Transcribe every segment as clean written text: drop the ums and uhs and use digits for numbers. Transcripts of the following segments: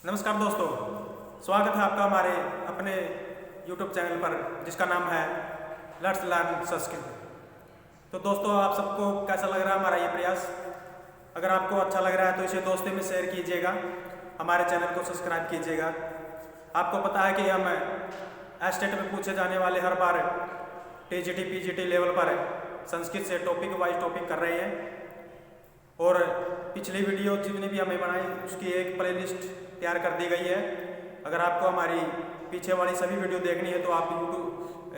नमस्कार दोस्तों, स्वागत है आपका हमारे अपने YouTube चैनल पर जिसका नाम है लेट्स लर्न संस्कृत। तो दोस्तों, आप सबको कैसा लग रहा है हमारा ये प्रयास? अगर आपको अच्छा लग रहा है तो इसे दोस्तों में शेयर कीजिएगा, हमारे चैनल को सब्सक्राइब कीजिएगा। आपको पता है कि हम एस्टेट में पूछे जाने वाले हर बार TGT PGT लेवल पर संस्कृत से टॉपिक वाइज टॉपिक कर रहे हैं, और पिछली वीडियो जितनी भी हमें बनाई उसकी एक प्लेलिस्ट तैयार कर दी गई है। अगर आपको हमारी पीछे वाली सभी वीडियो देखनी है तो आप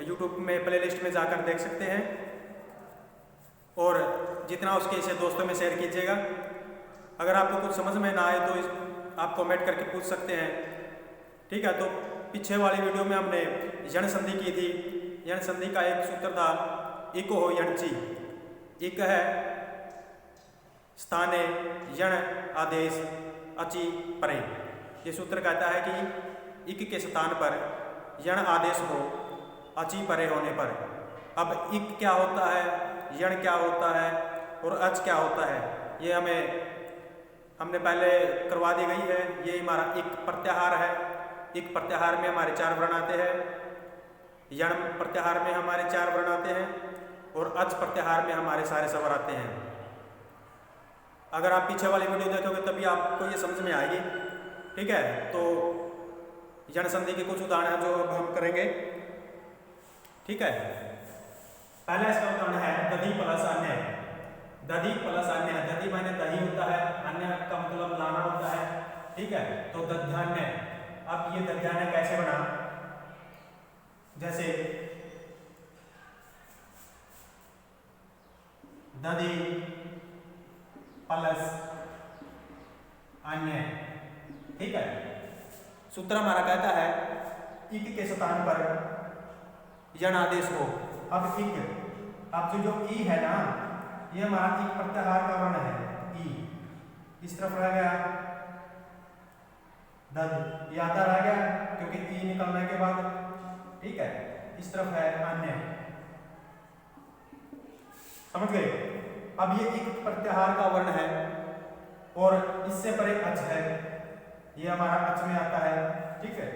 यूट्यूब में प्लेलिस्ट में जाकर देख सकते हैं, और जितना उसके इसे दोस्तों में शेयर कीजिएगा। अगर आपको कुछ समझ में ना आए तो आप कमेंट करके पूछ सकते हैं, ठीक है। तो पीछे वाली वीडियो में हमने यण संधि की थी। यण संधि का एक सूत्र था इको हो यणची। इक है स्थाने यण आदेश अचि परे। ये सूत्र कहता है कि इक के स्थान पर यण आदेश हो अचि परे होने पर। अब इक क्या होता है, यण क्या होता है और अच क्या होता है, ये हमने पहले करवा दी गई है। ये हमारा इक प्रत्याहार है। इक प्रत्याहार में हमारे 4 वर्ण आते हैं, यण प्रत्याहार में हमारे 4 वर्ण आते हैं, और अच प्रत्याहार में हमारे सारे स्वर आते हैं। अगर आप पीछे वाली वीडियो देखोगे तभी आपको ये समझ में आएगी, ठीक है। तो यण संधि के कुछ उदाहरण जो अब हम करेंगे, ठीक है। पहला इसका उदाहरण है दधि प्लस अन्य। दधि प्लस अन्य, दधि माने दही होता है, अन्य का मतलब लाना होता है, ठीक है। तो दध्यान्य। अब ये दध्यान्य कैसे बना? जैसे दधि प्लस अन्य, ठीक है। सूत्र हमारा कहता है इक के स्थान पर यण आदेश हो। अब इक, अब जो ई है ना, ये हमारा इक प्रत्याहार का वर्ण है। ई इस तरफ रह गया, दध ये आधा रह गया क्योंकि ई निकलने के बाद, ठीक है। इस तरफ है अन्य, समझ गए। अब ये इक प्रत्याहार का वर्ण है और इससे परे अच है, ये हमारा अच में आता है, ठीक है।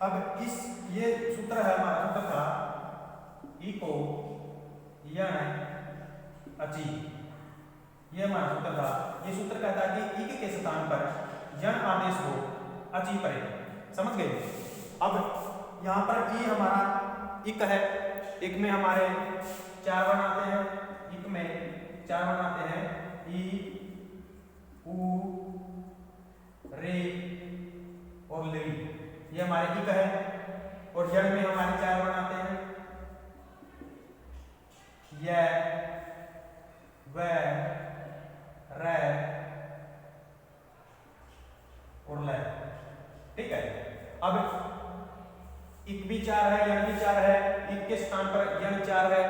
अब ये सूत्र है हमारा, सूत्र था इको यण अचि, ये हमारा सूत्र था। ये सूत्र कहता है कि इक के स्थान पर यण आदेश हो अचि परे, समझ गए। अब यहाँ पर ई हमारा इक है। इक में हमारे 4 वर्ण आते हैं, इक में 4 वर्ण आते हैं, ई उ रे और ले। ये हमारे इक है। और यण में हमारे 4 वर्ण आते हैं, य व र और ल, ठीक है। अब इक भी 4 है, यण भी 4 है। इक के स्थान पर यण 4 है।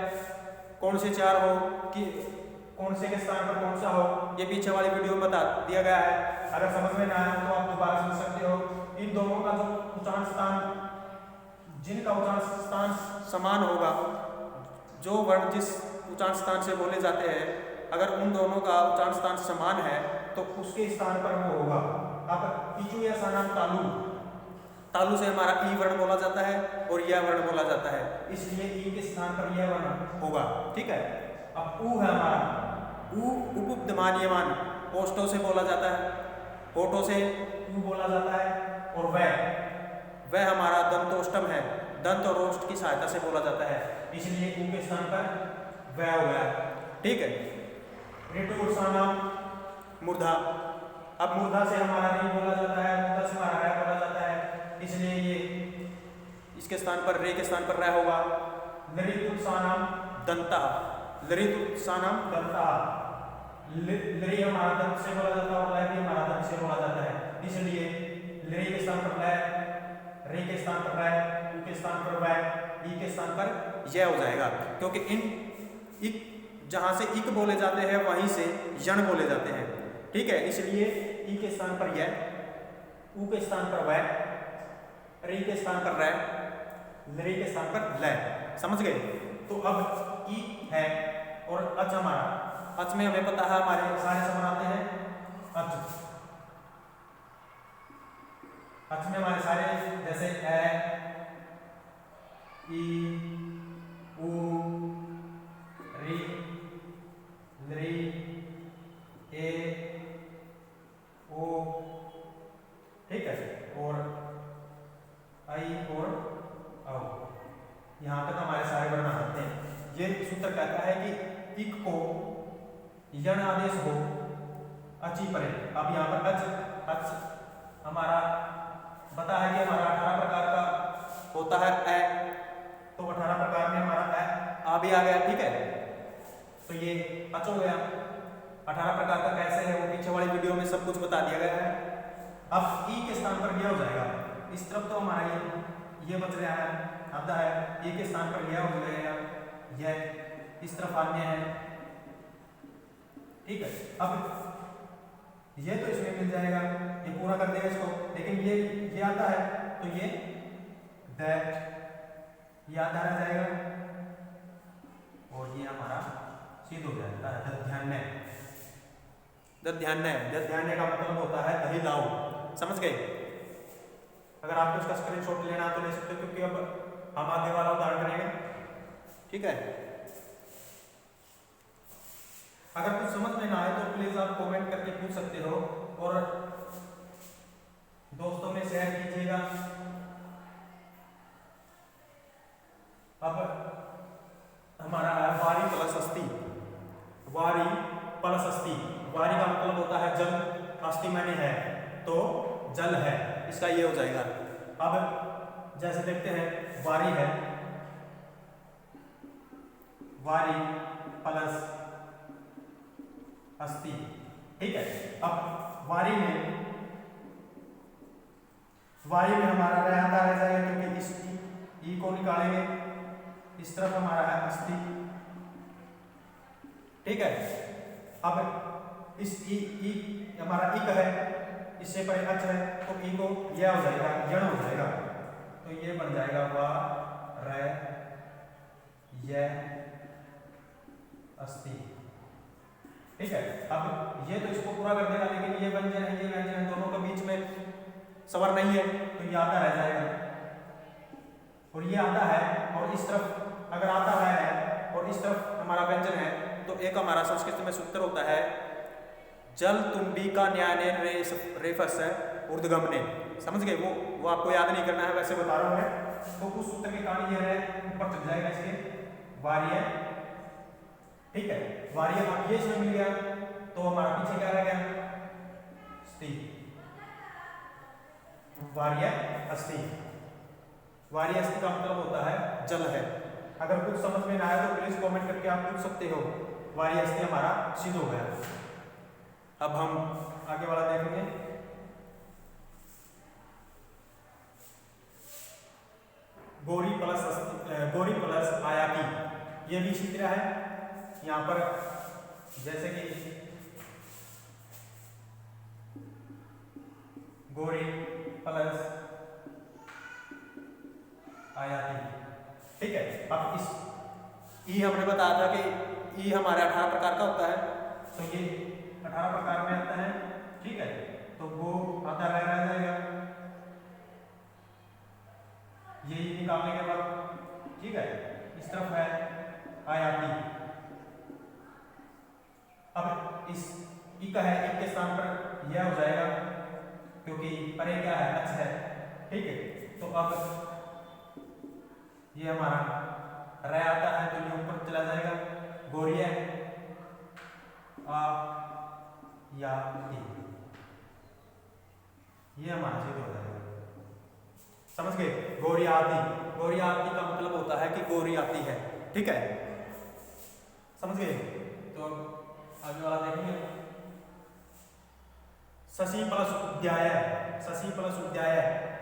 कौन से 4 हो कि कौन से के स्थान पर कौन सा हो, ये पीछे वाली वीडियो में बता दिया गया है। अगर समझ में ना आए तो आप दोबारा समझ सकते हो। इन दोनों का जो उच्चारण स्थान, जिनका उच्चारण स्थान समान होगा, जो वर्ण जिस उच्चारण स्थान से बोले जाते हैं, अगर उन दोनों का उच्चारण स्थान समान है तो उसके स्थान पर वो होगा। अब इचु या सानाम तालु, तालु से हमारा ई वर्ण बोला जाता है और यह वर्ण बोला जाता है, इसलिए ई के स्थान पर यह वर्ण होगा, ठीक है। अब ऊ है हमारा, ऊ उपपदमानीयमान, ओष्ठों से बोला जाता है, होठों से ऊ बोला जाता है। और वह हमारा दंतोष्टम है, दंत और ओष्ठ की सहायता से बोला जाता है, इसलिए ऊ के स्थान पर वह हो गया, ठीक है। ऋतु सानाम मूर्धा। अब मूर्धा से हमारा री बोला जाता है, मूर्धा से हमारा रै बोला जाता है, इसलिए ये इसके स्थान पर रे के स्थान पर रै होगा। लरितुत्सानाम दंता, लरितुत्सानाम दंता। लरी हमारा दंत से बोला जाता है और लै भी हमारा दंत से बोला जाता है, इसलिए लरी के स्थान पर लै, रे के स्थान पर रै, उ के स्थान पर वै, ई के स्थान पर यह हो जाएगा, क्योंकि इन इक जहां से इक बोले जाते हैं वहीं से यण बोले जाते हैं, ठीक है। इसलिए ई के स्थान पर यह, उ के स्थान पर वह, रे के स्थान पर रै, लरी के स्थान पर लै, समझ गए। तो अब ई है और अच हमारा, अच में हमें पता है हमारे सारे स्वर आते हैं अच, इक को यण आदेश हो अची परे। अब यहाँ पर अच हमारा बता है कि हमारा 18 प्रकार का होता है ए, तो 18 प्रकार में हमारा ए आ भी आ गया, ठीक है। तो ये अच हो गया। 18 प्रकार का कैसे है वो पीछे वाली वीडियो में सब कुछ बता दिया गया है। अब ई के स्थान पर यह हो जाएगा। इस तरफ तो हमारा ये बच रहा है, आधा है। ई के स्थान पर यह हो जाएगा, यह इस तरफ अन्य है, ठीक है। अब ये तो इसमें मिल जाएगा, ये पूरा कर देगा इसको। लेकिन ये आता है तो ये दैट ये आता रह जाएगा और ये हमारा सिद्ध हो जाता है दध्यान्य। दध्यान्य का मतलब होता है दही लाओ, समझ गए। अगर आपको उसका स्क्रीनशॉट लेना तो ले सकते हो, क्योंकि अब हम आगे वाला उदाहरण करेंगे, ठीक है। अगर कुछ समझ में ना आए तो प्लीज आप कमेंट करके पूछ सकते हो और दोस्तों में शेयर कीजिएगा। अब हमारा है वारी प्लस अस्थि। वारी प्लस अस्थि, वारी का मतलब होता है जल, अस्थि माने है, तो जल है, इसका ये हो जाएगा। अब जैसे देखते हैं वारी है, वारी प्लस अस्थि, ठीक है। अब वारी में हमारा रह आता रह जाएगा, क्योंकि इस ई को निकालेंगे, इस तरफ हमारा है अस्थि, ठीक है। अब इस ई हमारा इक है, इससे परे अच है, तो ई को यह हो जाएगा, यण हो जाएगा, तो ये बन जाएगा वा रे ये अस्थि, ठीक है। अब ये तो इसको पूरा कर देगा, लेकिन ये व्यंजन है, ये व्यंजन है, दोनों के बीच में स्वर नहीं है, तो ये आधा रह जाएगा और ये आधा है। और इस तरफ अगर आधा है और इस तरफ हमारा व्यंजन है, तो एक हमारा संस्कृत में सूत्र होता है जल तुम्बी का न्याय रेफस है ऊर्ध्वगमने, समझ गए। वो आपको याद नहीं करना है, वैसे बता रहा हूं मैं। तो उस सूत्र के कारण ये ऊपर चढ़ जाएगा इसके वार्य, ठीक है। वार्य ये इसमें मिल गया, तो हमारा पीछे क्या रह गया, स्थि, वार्य अस्थि। वार्य अस्थि का मतलब होता है जल है। अगर कुछ समझ में ना आए तो प्लीज कमेंट करके आप पूछ सकते हो। वार्य अस्थि हमारा सिद्ध हो गया। अब हम आगे वाला देखेंगे। गौरी प्लस आयाती, ये भी इसी तरह है। यहाँ पर जैसे कि गौरी प्लस आयाती, ठीक है। अब इस ई हमने बताया था कि ई हमारे 18 प्रकार का होता है, तो ये 18 प्रकार में आता है, ठीक है। तो वो आता रह जाएगा, ये निकालने के बाद, ठीक है। इस तरफ है आयाती। अब इस ई का है, एक के स्थान पर यह हो जाएगा, क्योंकि परे क्या है, अच है, ठीक है। तो अब ये हमारा रह आता है, तो ये ऊपर चला जाएगा, गौरीय आ या ती, ये हमारा सिद्ध हो जाएगा, समझ गए। गौरी आती का मतलब होता है कि गौरी आती है, ठीक है, समझ गए। तो आगे वाला देखेंगे। शशि प्लस उद्याय,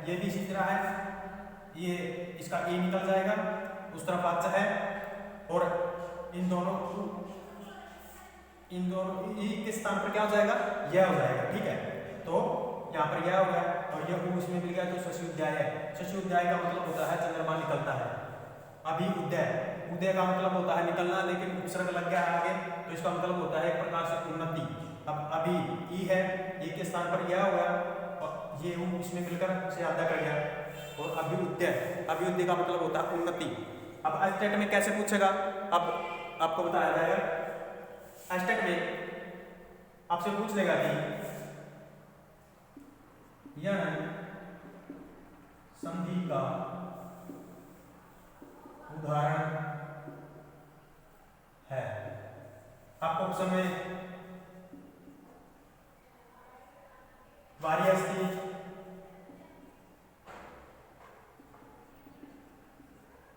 ये भी इसी तरह है। ये इसका ए निकल जाएगा, उस तरफ अच है, और इन दोनों ई के स्थान पर क्या हो जाएगा, यह हो जाएगा, ठीक है। तो यहाँ पर यह हो गया और यह ऊ इसमें मिल गया, तो शशि उद्याय है। शशि उद्याय का मतलब होता है चंद्रमा निकलता है। अभी उदय का मतलब होता है निकलना, लेकिन उपसर्ग लग गया है आगे, तो इसका मतलब होता है एक प्रकार से उन्नति। अब अभी ई है, ई के स्थान पर यह हो गया और ये ऊ इसमें मिलकर से आधा कर गया, और अभ्युदय का मतलब होता है उन्नति। अब एस्टेट में कैसे पूछेगा, अब आपको बताया जाएगा। एस्टेट में आपसे पूछ लेगा कि यह संधि का उदाहरण है, आपको ऑप्शन में वारी अस्थि,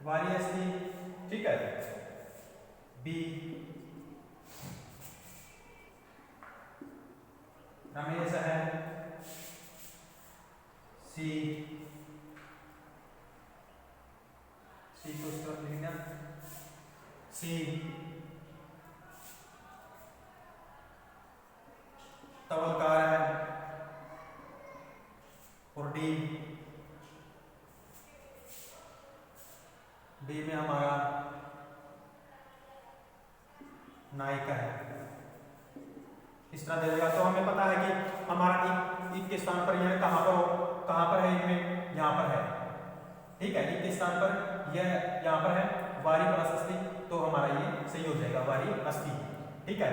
वारी अस्थि, ठीक है, बी रमेश है, सी को इस तरफ लिखना, सी तवलकार है, और डी में हमारा नायिका है। इस तरह दे देगा तो हमें पता है कि हमारा एक के स्थान पर यह कहाँ पर हो, कहाँ पर है, इनमें यहाँ पर है, ठीक है, एक के स्थान पर यह यहाँ पर है, वारी प्लस अस्थि, तो हमारा ये सही हो जाएगा, वारी अस्थि, ठीक है।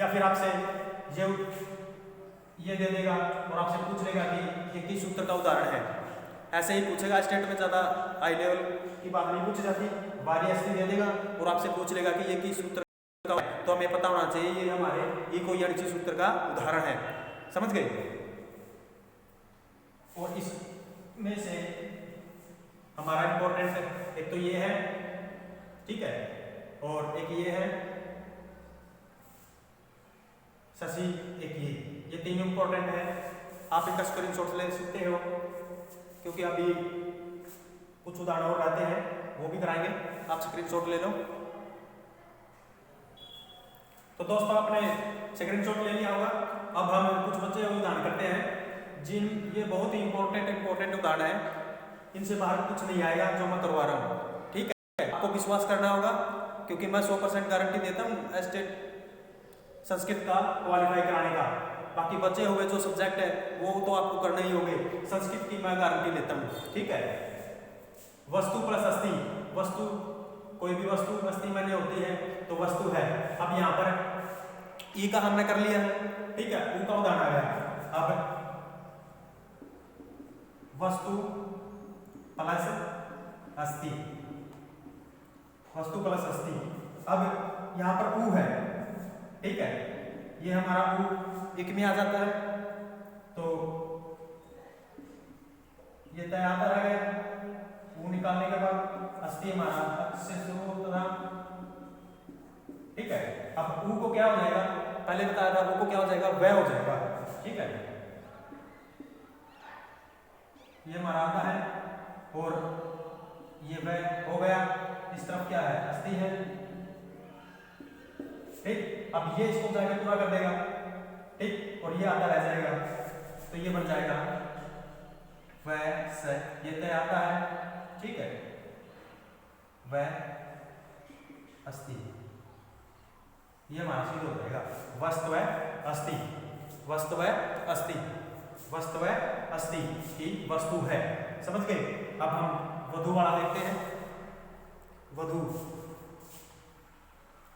या फिर आपसे ये दे देगा और आपसे पूछ लेगा कि ये किस सूत्र का उदाहरण है, ऐसे ही पूछेगा, स्टेट में ज़्यादा हाई लेवल की बात नहीं पूछी जाती, वारी अस्थि दे देगा और आपसे पूछ लेगा कि ये किस सूत्र का, तो हमें पता होना चाहिए ये हमारे इको यानी सूत्र का उदाहरण है, समझ गए। और इसमें से हमारा इंपॉर्टेंट एक तो ये है, ठीक है, और एक ये है शशि, एक ये तीन इंपॉर्टेंट है। आप इनका स्क्रीनशॉट ले सकते हो, क्योंकि अभी कुछ उदाहरण और रहते हैं वो भी कराएंगे, आप स्क्रीनशॉट ले लो। तो दोस्तों आपने स्क्रीनशॉट ले लिया होगा। अब हम कुछ बच्चे उदाहरण करते हैं जिन ये बहुत ही इंपॉर्टेंट उदाहरण है, इनसे बाहर कुछ नहीं आएगा जो मैं करवा रहा हूँ, ठीक है। आपको विश्वास करना होगा क्योंकि मैं 100% गारंटी देता हूँ स्टेट संस्कृत का क्वालिफाई कराने का। बाकी बचे हुए जो सब्जेक्ट है वो तो आपको करना ही होंगे, संस्कृत की मैं गारंटी लेता हूँ, ठीक है। वस्तु प्लस अस्थि, वस्तु कोई भी वस्तु अस्थि माने होती है तो वस्तु है। अब यहाँ पर ई का हमने कर लिया, ठीक है, ऊ का उदाहरण आ गया। अब वस्तु प्लस अस्थि, वस्तु प्लस अस्थि, अब यहाँ पर ऊ है, ठीक है, ये हमारा ऊ एक में आ जाता है, तो ये तय आता रहेगा। ऊ निकालने के बाद अस्थि हमारा अक्ष से शुरू होता था, ठीक है। अब ऊ को क्या हो जाएगा, पहले बताया था, ऊ को क्या हो जाएगा, वह हो जाएगा, ठीक है। ये हमारा आता है और ये वह हो गया। इस तरफ क्या है, अस्थि है, ठीक। अब ये इसको जाके पूरा कर देगा, ठीक, और ये आधा रह जाएगा, तो ये बन जाएगा वह से, ये तय आता है, ठीक है, वह अस्थि, ये हमारा सिद्ध हो जाएगा। वस्तु है अस्थि, वस्तु है अस्थि, वस्तु है अस्थि की वस्तु है, समझ गए। अब हम वधु वाला देखते हैं। वधु,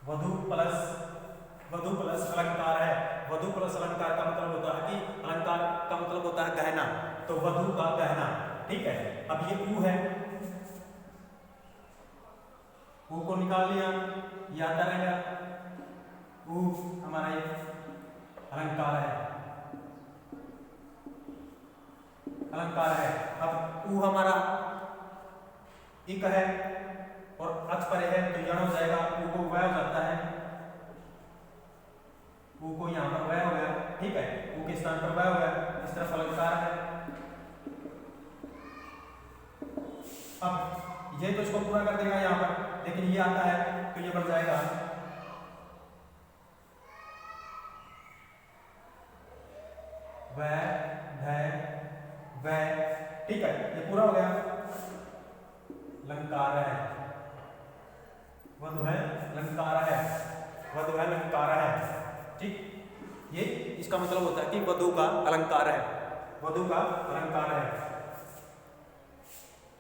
वधु प्लस अलंकार है। वधु प्लस अलंकार का मतलब होता है कि अलंकार का मतलब होता है गहना, तो वधु का गहना, ठीक है। अब ये ऊ है, ऊ को निकाल लिया, ये आता रहेगा, ऊ हमारा ये अलंकार है, अलंकार है। अब ऊ हमारा इक है और अच परे है, तो यण हो जाएगा, ऊ को वह हो जाता है, ऊ को यहाँ पर वह हो गया, ठीक है, ऊ के स्थान पर वह हो गया, इस तरफ अलंकार है। अब ये तो इसको पूरा कर देगा यहाँ पर, लेकिन ये आता है तो ये बन जाएगा वह, ठीक है, ये पूरा हो गया। लंकार है, वधु है लंकार है, वधु है लंकार है, ठीक। ये इसका मतलब होता है कि वधु का अलंकार है, वधु का अलंकार है,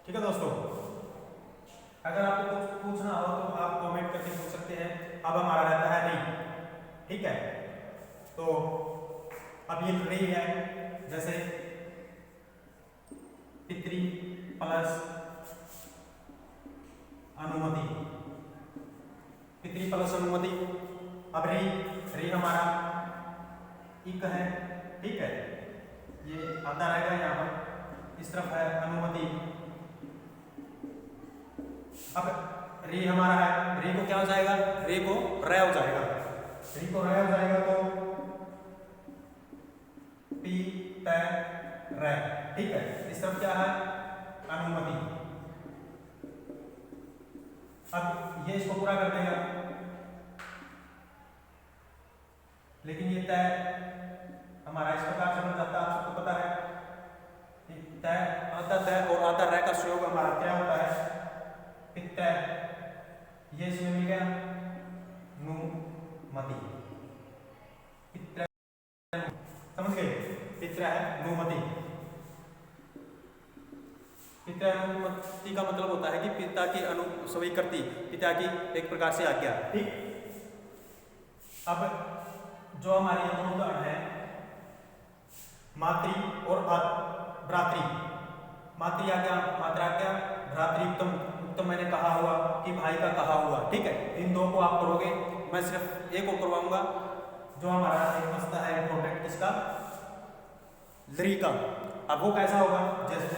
ठीक है दोस्तों। अगर आपको कुछ पूछना हो तो आप कमेंट करके पूछ सकते हैं। अब हमारा रहता है नहीं, ठीक है, तो अब ये नहीं है, जैसे पितृ प्लस अनुमति, पितृ प्लस अनुमति, अब री, री हमारा इक है, ठीक है, ये आता रहेगा यहाँ पर, इस तरफ है अनुमति। अब री हमारा है, री को क्या हो जाएगा, री को रे हो जाएगा, री को रे हो जाएगा तो पी टे रे, ठीक है। इस तरफ क्या है, अनुमति। अब ये इसको पूरा कर देगा, लेकिन ये तय हमारा इस प्रकार से बन जाता है, आपको पता है तय, आधा तय और आधा रे का प्रयोग हमारा क्या होता है, पित्तय। ये इसमें मिल गया नुमति, पित्र, समझ गए, पित्र है नुमति। पिता अनुमति का मतलब होता है कि पिता की स्वीकृति, पिता की एक प्रकार से आज्ञा, ठीक। अब जो हमारे ये दोनों उदाहरण है, मातृ और भ्रातृ, मातृ आज्ञा, मात्रा आज्ञा, भ्रातृ उत्तम, उत्तम मैंने कहा हुआ कि भाई का कहा हुआ, ठीक है। इन दो को आप करोगे, मैं सिर्फ एक को करवाऊंगा, जो हमारा एक मसला है इंपॉर्टेंट, इसका लरी का। अब वो कैसा होगा, जैसे